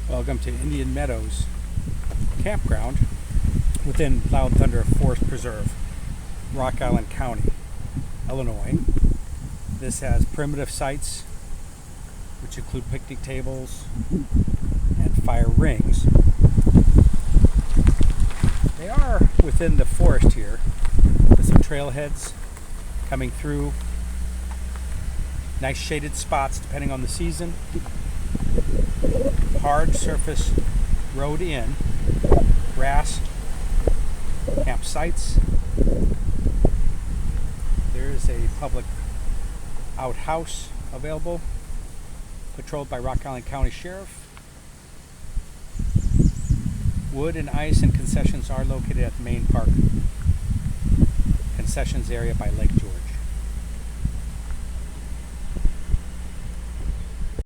Welcome to Indian Meadows Campground within Loud Thunder Forest Preserve, Rock Island County, Illinois. This has primitive sites, which include picnic tables and fire rings. They are within the forest here, with some trailheads coming through. Nice shaded spots depending on the season. Hard surface road in, grass, campsites. There is a public outhouse available, patrolled by Rock Island County Sheriff. Wood and ice and concessions are located at the main park concessions area by Lake George.